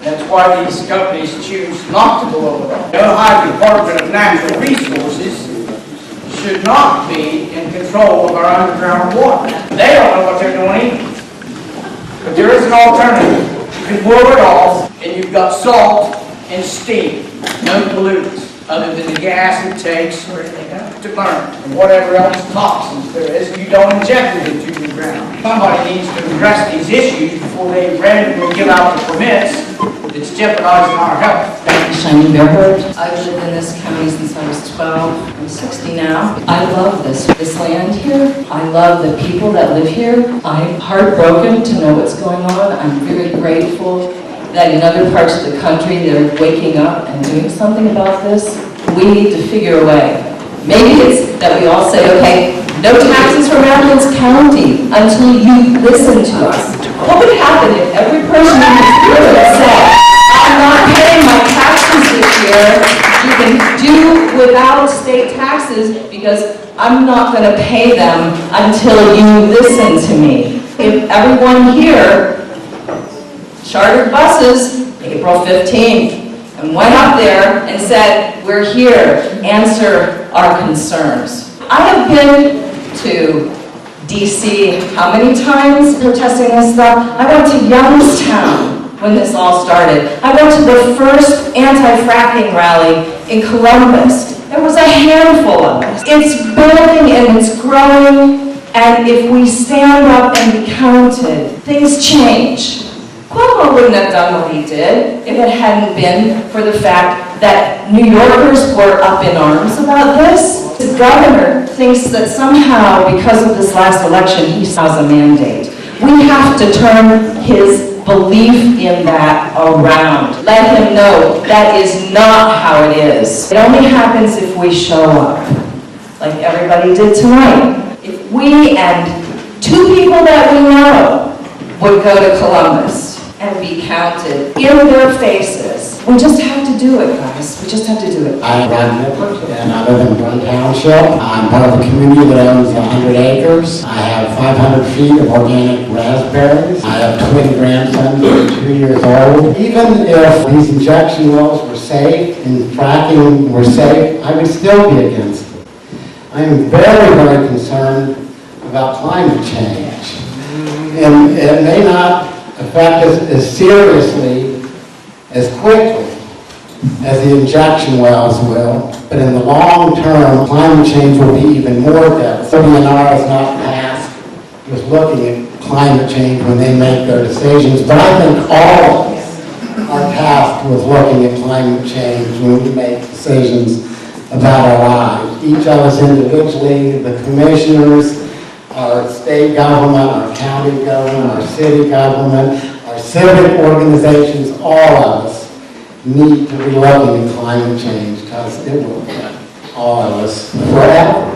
That's why these companies choose not to boil it off. The Ohio Department of Natural Resources should not be in control of our underground water. They don't know what they're doing either. But there is an alternative. You can boil it off, and you've got salt and steam, no pollutants, other than the gas it takes to burn, and whatever else toxins there is. You don't inject it into the ground. Somebody needs to address these issues before they randomly give out the permits. It's jeopardizing our health. Shiny Bearhood. I've lived in this county since I was 12. I'm 60 now. I love this land here. I love the people that live here. I'm heartbroken to know what's going on. I'm very grateful that in other parts of the country they're waking up and doing something about this. We need to figure a way. Maybe it's that we all say, okay, no taxes from Athens County until you listen to us. What would happen if every person in this room said, I'm not paying my taxes this year. You can do without state taxes because I'm not going to pay them until you listen to me. If everyone here chartered buses April 15th and went up there and said, we're here, answer our concerns. I have been to DC how many times protesting this stuff? I went to Youngstown when this all started. I went to the first anti-fracking rally in Columbus. There was a handful of us. It's building and it's growing, And if we stand up and be counted, things change. Cuomo wouldn't have done what he did if it hadn't been for the fact that New Yorkers were up in arms about this. The governor thinks that somehow, because of this last election, he has a mandate. We have to turn his belief in that around. Let him know that is not how it is. It only happens if we show up, like everybody did tonight. If we and two people that we know would go to Columbus and be counted in their faces. We just have to do it, guys. We just have to do it. I'm Ron Nippert, and I live in Brun Township. I'm part of a community that owns 100 acres. I have 500 feet of organic raspberries. I have twin grandsons that are 2 years old. Even if these injection wells were safe and fracking were safe, I would still be against it. I am very, very concerned about climate change. And it may not affect us as seriously, as quickly as the injection wells will, but in the long term, climate change will be even more devastating. ODNR is not tasked with looking at climate change when they make their decisions, but I think all of us are tasked with looking at climate change when we make decisions about our lives. Each of us individually, the commissioners, our state government, our county government, our city government, our civic organizations, all of us need to be looking at climate change because it will affect all of us forever.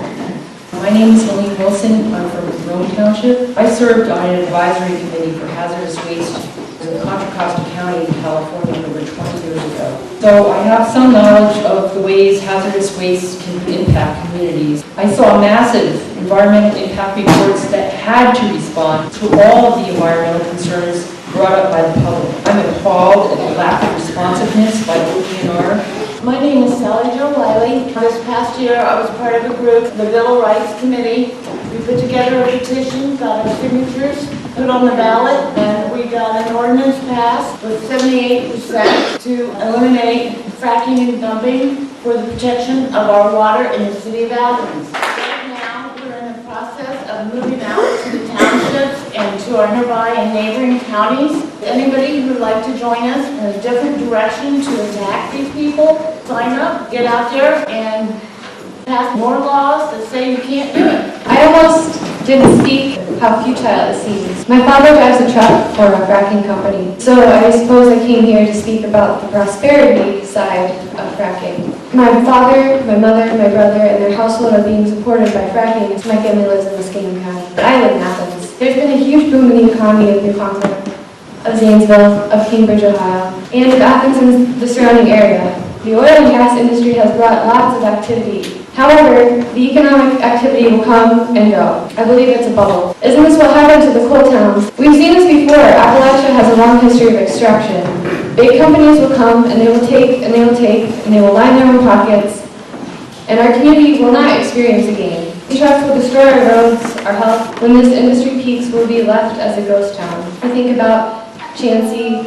My name is Helene Wilson. I'm from Rome Township. I served on an advisory committee for hazardous waste in Contra Costa County in California over 20 years ago. So I have some knowledge of the ways hazardous waste can impact communities. I saw massive environmental impact reports that had to respond to all of the environmental concerns brought up by the public. I'm appalled at the lack of responsiveness by ODNR. My name is Sally Jo Wiley. This past year, I was part of a group, the Bill of Rights Committee. We put together a petition, got our signatures, put on the ballot, and we got an ordinance passed with 78% to eliminate fracking and dumping for the protection of our water in the city of Athens. Right now, we're in the process of moving out to the townships and to our nearby and neighboring counties. Anybody who would like to join us in a different direction to attack these people, sign up, get out there, and pass more laws that say you can't do it. I almost didn't speak how futile it seems. My father drives a truck for a fracking company, so I suppose I came here to speak about the prosperity side of fracking. My father, my mother, my brother, and their household are being supported by fracking. My family lives in Muskegon County, but I live in Athens. There's been a huge boom in the economy of New Concord, of Zanesville, of Cambridge, Ohio, and of Athens and the surrounding area. The oil and gas industry has brought lots of activity. However, the economic activity will come and go. I believe it's a bubble. Isn't this what happened to the coal towns? We've seen this before. Appalachia has a long history of extraction. Big companies will come and they will take and they will take and they will line their own pockets, and our community will not experience a gain. These trucks will destroy our roads, our health. When this industry peaks, we'll be left as a ghost town. I think about Chansey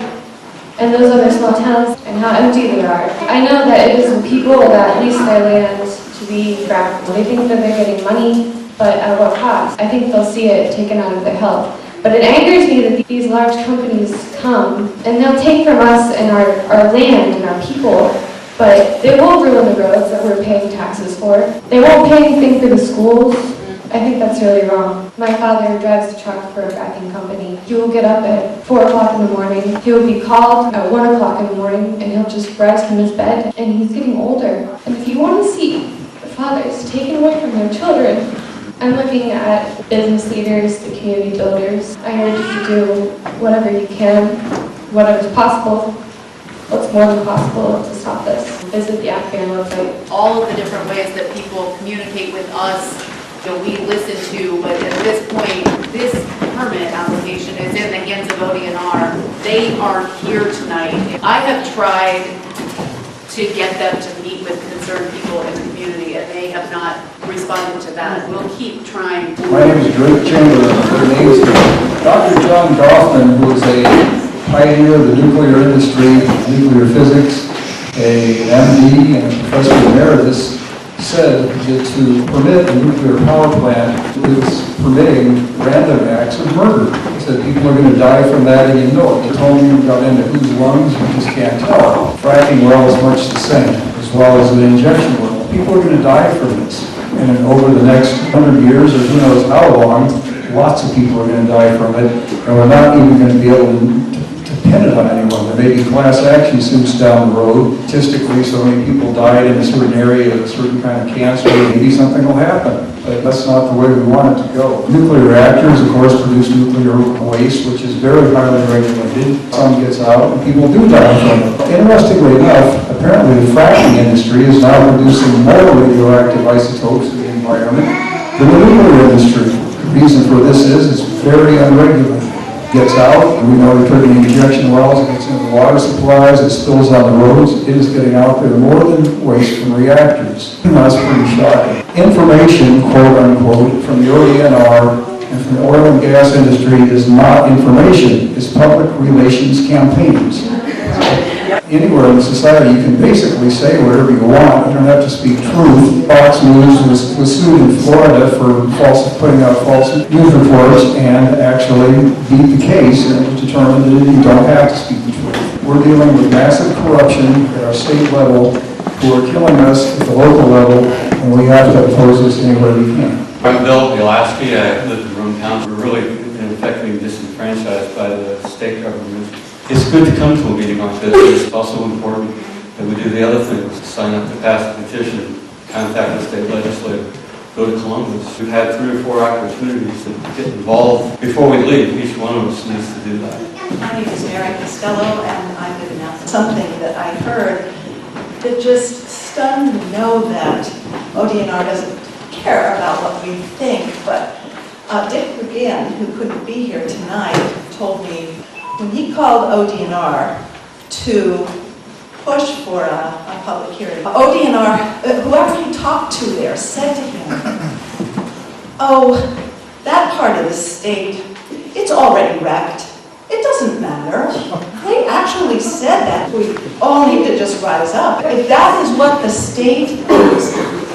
and those other small towns and how empty they are. I know that it is the people that lease their land to be fracked. They think that they're getting money, but at what cost? I think they'll see it taken out of their health. But it angers me that these large companies come and they'll take from us and our land and our people, but they won't ruin the roads that we're paying taxes for. They won't pay anything for the schools. I think that's really wrong. My father drives a truck for a fracking company. He will get up at 4 o'clock in the morning. He will be called at 1 o'clock in the morning, and he'll just rise from his bed, and he's getting older. And if you want to see the fathers taken away from their children, I'm looking at business leaders, the community builders. I urge you to do whatever you can, whatever's possible, what's more than possible to stop this. Visit the Afghan website. All of the different ways that people communicate with us, we listen to, but at this point, this permit application is in the hands of ODNR. They are here tonight. I have tried to get them to meet with concerned people in the community, and they have not responded to that. We'll keep trying. My name is Drake Chamberlain. Their names Dr. John Goffman, who is a pioneer of the nuclear industry, nuclear physics, a MD and a professor emeritus, said that to permit a nuclear power plant is permitting random acts of murder. He said people are going to die from that and you know it. They told me you got into whose lungs, you just can't tell. Fracking well is much the same, as well as the injection well. People are going to die from this. And then over the next 100 years, or who knows how long, lots of people are going to die from it. And we're not even going to be able to pin it on anyone. There may be class action suits down the road. Statistically, so many people died in a certain area of a certain kind of cancer, maybe something will happen. But that's not the way we want it to go. Nuclear reactors, of course, produce nuclear waste, which is very highly regulated. Some gets out, and people do die from it. Interestingly enough, apparently the fracking industry is now producing more radioactive isotopes in the environment than the nuclear industry. The reason for this is it's very unregulated. Gets out, and we know they're putting injection wells, it gets into the water supplies, it spills on the roads, it is getting out there more than waste from reactors. And that's pretty shocking. Information, quote unquote, from the ODNR and from the oil and gas industry is not information, it's public relations campaigns. Anywhere in society, you can basically say whatever you want. You don't have to speak truth. Fox News was sued in Florida for putting out false news reports and actually beat the case and it was determined that you don't have to speak the truth. We're dealing with massive corruption at our state level who are killing us at the local level, and we have to oppose this any way we can. I'm Bill Bielaski. I live in Rome Town. We're really, in effect, being disenfranchised by the state government. It's good to come to a meeting like this. It's also important that we do the other things, sign up to pass a petition, contact the state legislature, go to Columbus. We've had 3 or 4 opportunities to get involved before we leave. Each one of us needs to do that. My name is Mary Costello, and I'm going to announce something that I heard that just stunned me to know that ODNR doesn't care about what we think, but Dick McGinn, who couldn't be here tonight, told me when he called ODNR to push for a public hearing, ODNR, whoever he talked to there, said to him, oh, that part of the state, it's already wrecked. It doesn't matter. They actually said that. We all need to just rise up. If that is what the state thinks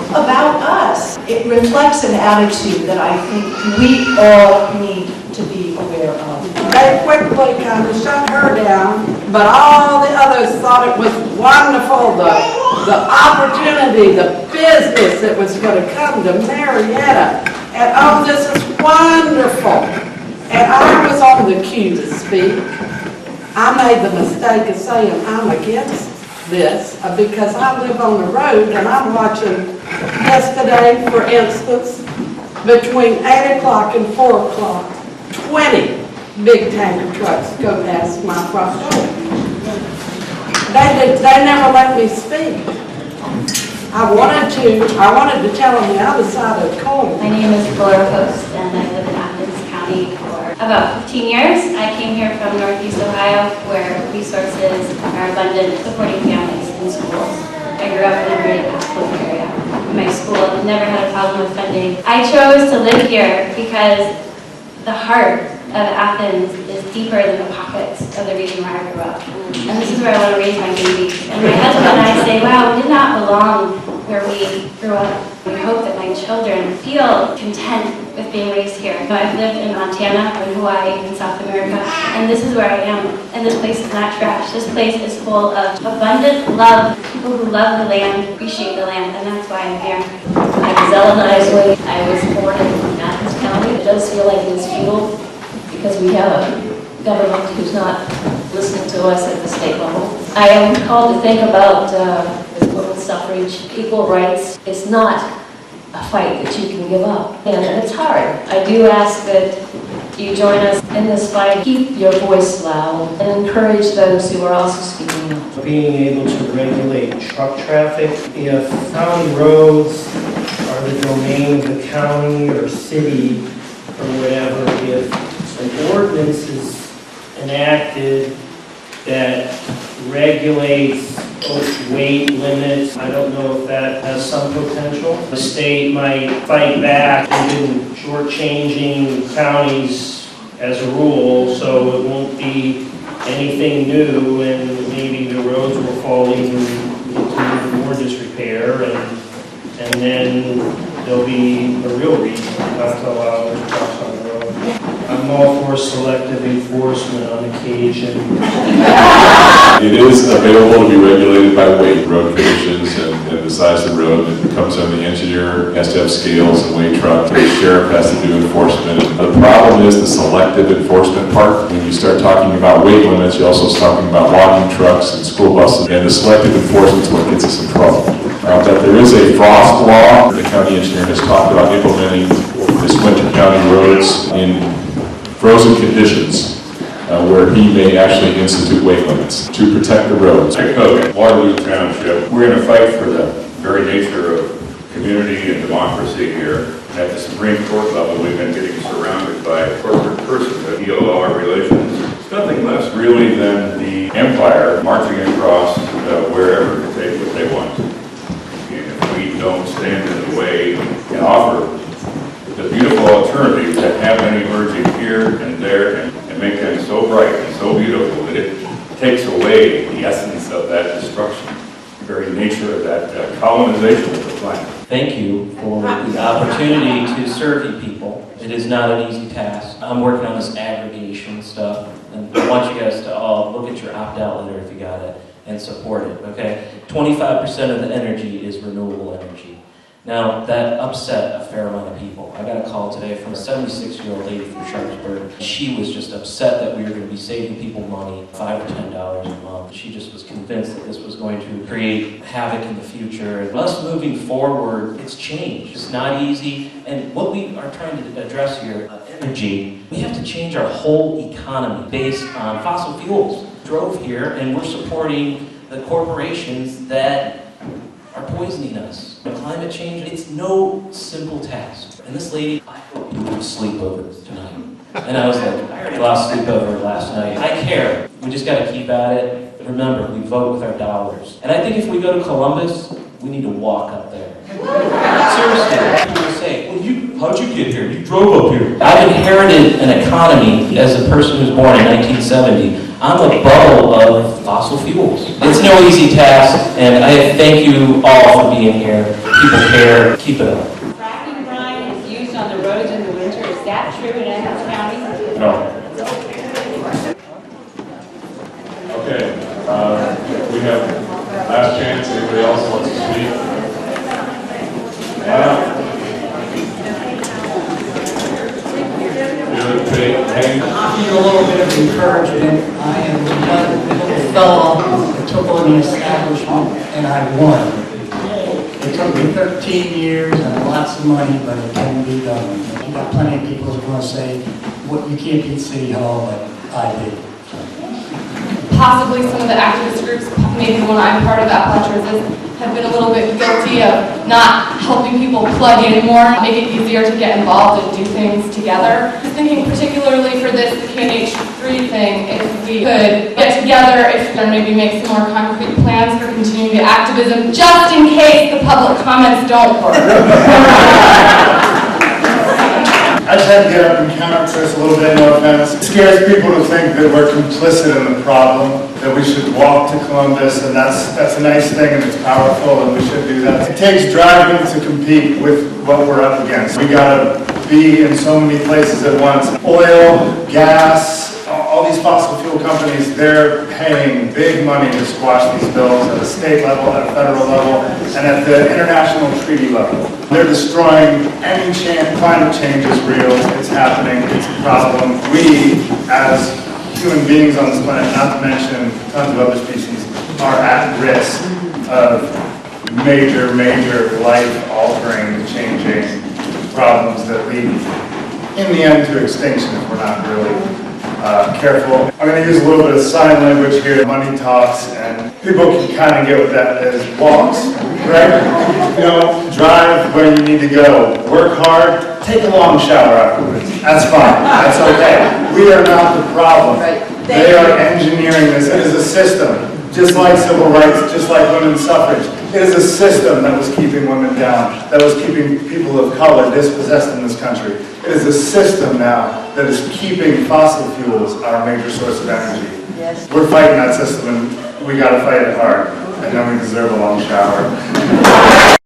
about us, it reflects an attitude that I think we all need to be aware of. They quickly kind of shut her down, but all the others thought it was wonderful, the opportunity, the business that was going to come to Marietta. And oh, this is wonderful. And I was on the queue to speak. I made the mistake of saying I'm against this because I live on the road and I'm watching yesterday, for instance, between 8 o'clock and 4 o'clock, 20 big tanker trucks go past my front door. They never let me speak. I wanted to tell them the other side of the coin. My name is Laura Post, and I live in Athens County for about 15 years. I came here from Northeast Ohio, where resources are abundant, supporting families in schools. I grew up in a very affluent area. My school never had a problem with funding. I chose to live here because the heart of Athens is deeper than the pockets of the region where I grew up. And this is where I want to raise my baby. And my husband and I say, wow, we did not belong where we grew up. We hope that my children feel content with being raised here. I've lived in Montana, in Hawaii, in South America, and this is where I am. And this place is not trash. This place is full of abundant love, people who love the land, appreciate the land, and that's why I'm here. I'm Zella Isley. I was born in Athens County. It does feel like it's fuel because we have a government who's not listening to us at the state level. I am called to think about women's suffrage, equal rights. It's not a fight that you can give up, and it's hard. I do ask that you join us in this fight. Keep your voice loud and encourage those who are also speaking up. Being able to regulate truck traffic, if county roads are the domain of the county or city or whatever, if an ordinance is enacted that regulates weight limits, I don't know if that has some potential. The state might fight back and shortchanging counties as a rule, so it won't be anything new, and maybe the roads will fall into more disrepair, and and then there'll be a real reason not to allow those trucks on the road. I'm all for selective enforcement on occasion. It is available to be regulated by weight, road conditions, and the size of the road. It comes on the engineer, has to have scales and weigh truck. The sheriff has to do enforcement. The problem is the selective enforcement part. When you start talking about weight limits, you're also talking about walking trucks and school buses, and the selective enforcement is what gets us in trouble. But there is a frost law. The county engineer has talked about implementing this winter county roads in frozen conditions, where he may actually institute weight limits to protect the roads. I coach Waterloo Township. We're in a fight for the very nature of community and democracy here. At the Supreme Court level, we've been getting surrounded by corporate personhood, EOR relations. It's nothing less really than the empire marching across wherever to take what they want. And if we don't stand in the way and offer the beautiful alternatives that have been emerging here and there and make them so bright and so beautiful that it takes away the essence of that destruction, the very nature of that colonization of the planet. Thank you for the opportunity to serve you people. It is not an easy task. I'm working on this aggregation stuff, and I want you guys to all look at your opt-out letter if you got it and support it, okay? 25% of the energy is renewable energy. Now, that upset a fair amount of people. I got a call today from a 76-year-old lady from Sharpsburg. She was just upset that we were going to be saving people money, $5 or $10 a month. She just was convinced that this was going to create havoc in the future. And us moving forward, it's changed. It's not easy. And what we are trying to address here, energy, we have to change our whole economy based on fossil fuels. Drove here, and we're supporting the corporations that are poisoning us. Climate change, it's no simple task. And this lady, I hope you will sleep over tonight. And I was like, I already lost sleep over last night. I care. We just got to keep at it. But remember, we vote with our dollars. And I think if we go to Columbus, we need to walk up there. Seriously. People will say, well, how'd you get here? You drove up here. I've inherited an economy as a person who was born in 1970. I'm a bubble of fossil fuels. It's no easy task, and I thank you all for being here. People care. Keep it up. Fracking brine is used on the roads in the winter. Is that true in Adams County? No. Okay, we have last chance. Anybody else wants to speak? I need a little bit of encouragement. I am a young little fellow that took on the establishment, and I won. It took me 13 years and lots of money, but it can be done. You've got plenty of people who are going to say, "What, you can't beat City Hall," but I did. Possibly some of the activist groups, maybe the one I'm part of, Appalachians, have been a little bit guilty of not helping people plug in more, make it easier to get involved and do things together. I was thinking particularly for this, the KNH3 thing, if we could get together, if there maybe make some more concrete plans for continuing the activism, just in case the public comments don't work. I just had to get up and counter Chris a little bit, no offense. It scares people to think that we're complicit in the problem, that we should walk to Columbus, and that's a nice thing and it's powerful and we should do that. It takes driving to compete with what we're up against. We gotta be in so many places at once. Oil, gas, all these fossil fuel companies, they're paying big money to squash these bills at the state level, at a federal level, and at the international treaty level. They're destroying any chance. Climate change is real, it's happening, it's a problem. We, as human beings on this planet, not to mention tons of other species, are at risk of major, major life-altering, changing problems that lead, in the end, to extinction if we're not really careful. I'm going to use a little bit of sign language here. Money talks, and people can kind of get what that is. Walks, right? You know, drive where you need to go. Work hard. Take a long shower afterwards. That's fine. That's okay. We are not the problem. They are engineering this. It is a system. Just like civil rights, just like women's suffrage. It is a system that was keeping women down, that was keeping people of color dispossessed in this country. It is a system now that is keeping fossil fuels our major source of energy. Yes. We're fighting that system, and we got to fight it hard. And then we deserve a long shower.